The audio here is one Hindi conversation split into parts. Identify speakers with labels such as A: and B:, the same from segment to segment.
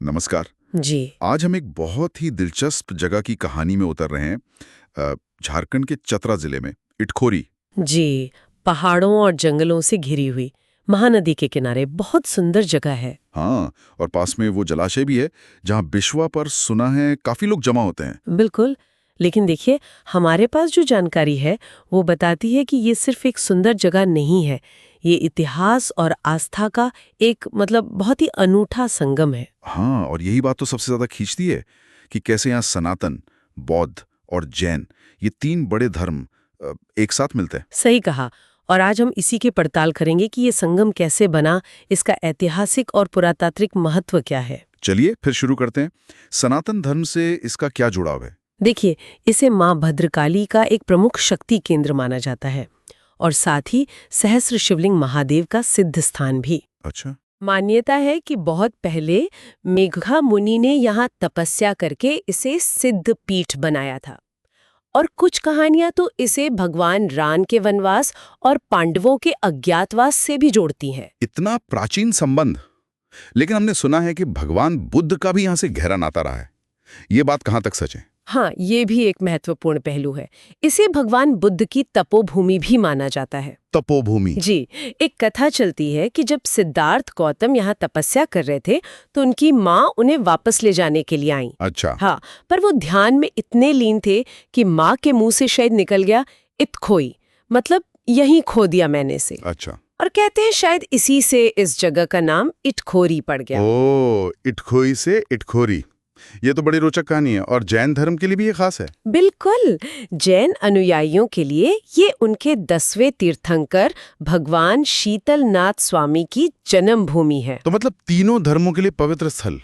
A: नमस्कार।
B: जी।
A: आज हम एक बहुत ही दिलचस्प जगह की कहानी में उतर रहे हैं। झारखंड के चतरा जिले में इटखोरी।
B: जी, पहाड़ों और जंगलों से घिरी हुई महानदी के किनारे बहुत सुंदर जगह है।
A: हाँ, और पास में वो जलाशय भी है जहाँ बिश्वा पर सुना है काफी लोग जमा होते हैं।
B: बिल्कुल। लेकिन देखिए, हमारे पास जो जानकारी है वो बताती है कि ये सिर्फ एक सुंदर जगह नहीं है। ये इतिहास और आस्था का एक बहुत ही अनूठा संगम है।
A: हाँ, और यही बात तो सबसे ज्यादा खींचती है कि कैसे यहाँ सनातन, बौद्ध और जैन, ये तीन बड़े धर्म एक साथ मिलते हैं।
B: सही कहा। और आज हम इसी की पड़ताल करेंगे कि ये संगम कैसे बना, इसका ऐतिहासिक और पुरातात्विक महत्व क्या है।
A: चलिए फिर शुरू करते हैं। सनातन धर्म से इसका क्या जुड़ाव है?
B: देखिए, इसे माँ भद्रकाली का एक प्रमुख शक्ति केंद्र माना जाता है और साथ ही सहस्र शिवलिंग महादेव का सिद्ध स्थान भी।
A: अच्छा।
B: मान्यता है कि बहुत पहले मेघा मुनि ने यहाँ तपस्या करके इसे सिद्ध पीठ बनाया था। और कुछ कहानियां तो इसे भगवान राम के वनवास और पांडवों के अज्ञातवास से भी जोड़ती हैं।
A: इतना प्राचीन संबंध। लेकिन हमने सुना है कि भगवान बुद्ध का भी यहाँ से गहरा नाता रहा है। ये बात कहाँ तक सच है?
B: हाँ, ये भी एक महत्वपूर्ण पहलू है। इसे भगवान बुद्ध की तपोभूमि भी माना जाता है।
A: तपोभूमि।
B: जी। एक कथा चलती है कि जब सिद्धार्थ गौतम यहाँ तपस्या कर रहे थे तो उनकी माँ उन्हें वापस ले जाने के लिए आई।
A: अच्छा।
B: हाँ, पर वो ध्यान में इतने लीन थे कि माँ के मुंह से शायद निकल गया इत्खोई, मतलब यहीं खो दिया मैंने से।
A: अच्छा।
B: और कहते हैं शायद इसी से इस जगह का नाम इटखोरी पड़ गया।
A: ओ, इटखोई से इटखोरी। ये तो बड़ी रोचक कहानी है। और जैन धर्म के लिए भी ये खास है।
B: बिल्कुल। जैन अनुयायियों के लिए ये उनके 10वें तीर्थंकर भगवान शीतलनाथ स्वामी की जन्म भूमि है।
A: तो मतलब तीनों धर्मों के लिए पवित्र स्थल।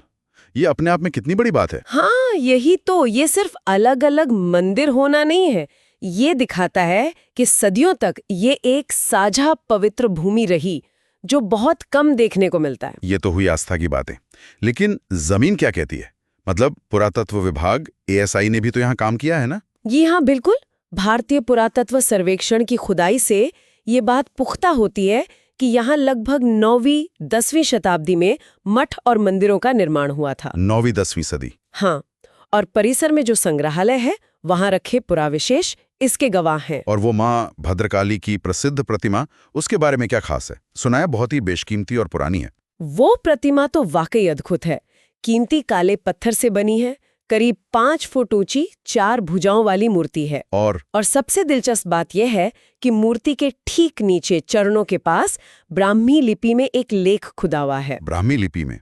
A: ये अपने आप में कितनी बड़ी बात है।
B: हाँ, यही तो। ये सिर्फ अलग अलग मंदिर होना नहीं है, ये दिखाता है कि सदियों तक ये एक साझा पवित्र भूमि रही, जो बहुत कम देखने को मिलता है।
A: ये तो हुई आस्था की बातें। लेकिन जमीन क्या कहती है? मतलब पुरातत्व विभाग, एएसआई ने भी तो यहाँ काम किया है ना?
B: जी हाँ, बिल्कुल। भारतीय पुरातत्व सर्वेक्षण की खुदाई से ये बात पुख्ता होती है कि यहाँ लगभग 9वीं-10वीं शताब्दी में मठ और मंदिरों का निर्माण हुआ था।
A: 9वीं-10वीं सदी।
B: हाँ, और परिसर में जो संग्रहालय है वहाँ रखे पुराविशेष इसके गवाह हैं।
A: और वो माँ भद्रकाली की प्रसिद्ध प्रतिमा, उसके बारे में क्या खास है? सुना है बहुत ही बेशकीमती और पुरानी है।
B: वो प्रतिमा तो वाकई अद्भुत है। कीमती काले पत्थर से बनी है, करीब 5 फुट ऊंची, 4 भुजाओं वाली मूर्ति है।
A: और
B: सबसे दिलचस्प बात यह है कि मूर्ति के ठीक नीचे चरणों के पास ब्राह्मी लिपि में एक लेख खुदा हुआ है।
A: ब्राह्मी लिपि में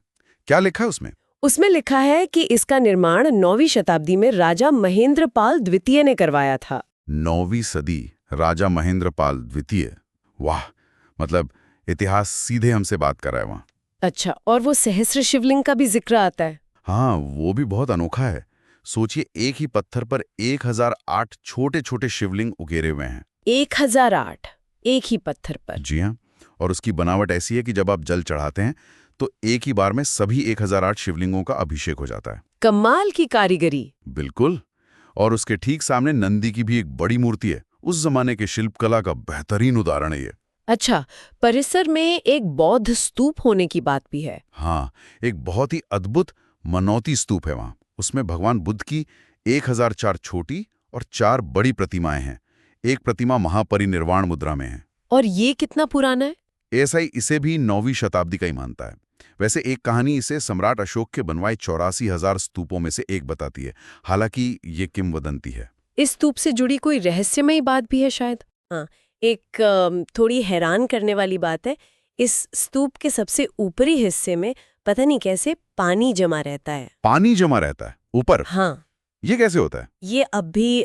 A: क्या लिखा है उसमें?
B: उसमें लिखा है कि इसका निर्माण 9वीं शताब्दी में राजा महेंद्रपाल द्वितीय ने करवाया था।
A: 9वीं सदी, राजा महेंद्रपाल द्वितीय। वाह, मतलब इतिहास सीधे हमसे बात कर रहा है वहाँ।
B: अच्छा, और वो सहस्र शिवलिंग का भी जिक्र आता है।
A: हाँ, वो भी बहुत अनोखा है। सोचिए, एक ही पत्थर पर 1008 छोटे छोटे शिवलिंग उकेरे हुए हैं।
B: 1008 एक ही पत्थर पर?
A: जी हाँ। और उसकी बनावट ऐसी है कि जब आप जल चढ़ाते हैं तो एक ही बार में सभी 1008 शिवलिंगों का अभिषेक हो जाता है।
B: कमाल की कारीगरी।
A: बिल्कुल। और उसके ठीक सामने नंदी की भी एक बड़ी मूर्ति है। उस जमाने के शिल्पकला का बेहतरीन उदाहरण है ये।
B: अच्छा, परिसर में एक बौद्ध स्तूप होने की बात भी है।
A: हाँ, एक बहुत ही अद्भुत मनौती स्तूप है वहाँ। उसमें भगवान बुद्ध की 1004 छोटी और 4 बड़ी प्रतिमाएं हैं। एक प्रतिमा महापरिनिर्वाण मुद्रा में है।
B: और ये कितना पुराना है?
A: एएसआई इसे भी 9वीं शताब्दी का ही मानता है। वैसे एक कहानी इसे सम्राट अशोक के बनवाए 84,000 स्तूपों में से एक बताती है। हालांकि ये किंवदंती है।
B: इस स्तूप से जुड़ी कोई रहस्यमयी बात भी है शायद। हाँ, एक थोड़ी हैरान करने वाली बात है, इस स्तूप के सबसे ऊपरी हिस्से में पता नहीं कैसे पानी जमा रहता है।
A: पानी जमा रहता है ऊपर?
B: हाँ।
A: ये कैसे होता है?
B: ये अब भी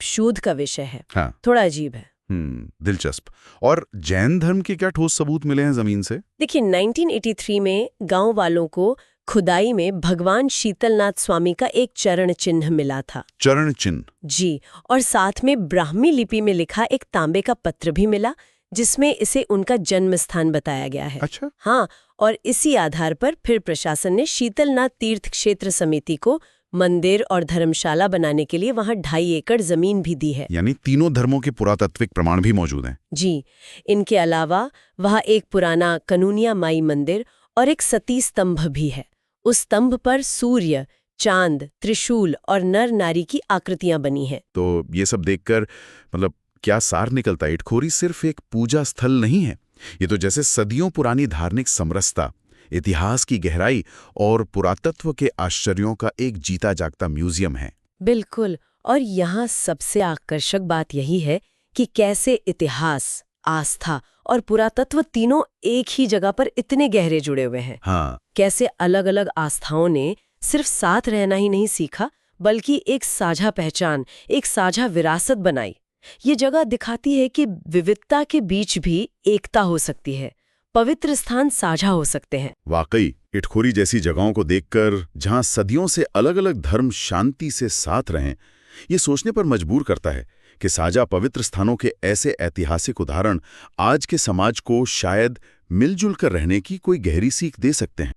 B: शोध का विषय है।
A: हाँ।
B: थोड़ा अजीब है।
A: दिलचस्प। और जैन धर्म के क्या ठोस सबूत मिले हैं जमीन से?
B: देखिए, 1983 में गांव वालों को खुदाई में भगवान शीतलनाथ स्वामी का एक चरण चिन्ह मिला था।
A: चरण चिन्ह?
B: जी। और साथ में ब्राह्मी लिपि में लिखा एक तांबे का पत्र भी मिला, जिसमें इसे उनका जन्म स्थान बताया गया है।
A: अच्छा।
B: हाँ, और इसी आधार पर फिर प्रशासन ने शीतलनाथ तीर्थ क्षेत्र समिति को मंदिर और धर्मशाला बनाने के लिए वहां 2.5 एकड़ जमीन भी दी है।
A: यानी तीनों धर्मों के पुरातात्विक प्रमाण भी मौजूद हैं।
B: जी। इनके अलावा वहां एक पुराना कनूनिया माई मंदिर और एक सती स्तंभ भी है। उस स्तंभ पर सूर्य, चांद, त्रिशूल और नर नारी की आकृतियां बनी हैं।
A: तो ये सब देखकर मतलब क्या सार निकलता है? इटखोरी सिर्फ एक पूजा स्थल नहीं है, ये तो जैसे सदियों पुरानी धार्मिक समरसता, इतिहास की गहराई और पुरातत्व के आश्चर्यों का एक जीता जागता म्यूजियम है।
B: बिल्कुल। और यहाँ सबसे आकर्षक बात यही है कि कैसे इतिहास, आस्था और पुरातत्व तीनों एक ही जगह पर इतने गहरे जुड़े हुए हैं।
A: हाँ,
B: कैसे अलग-अलग आस्थाओं ने सिर्फ साथ रहना ही नहीं सीखा, बल्कि एक साझा पहचान, एक साझा विरासत बनाई। ये जगह दिखाती है कि विविधता के बीच भी एकता हो सकती है, पवित्र स्थान साझा हो सकते हैं।
A: वाकई इटखोरी जैसी जगहों को देखकर जहां सदियों से अलग-अलग धर्म शांति से साथ रहें, ये सोचने पर मजबूर करता है कि साझा पवित्र स्थानों के ऐसे ऐतिहासिक उदाहरण आज के समाज को शायद मिलजुल कर रहने की कोई गहरी सीख दे सकते हैं।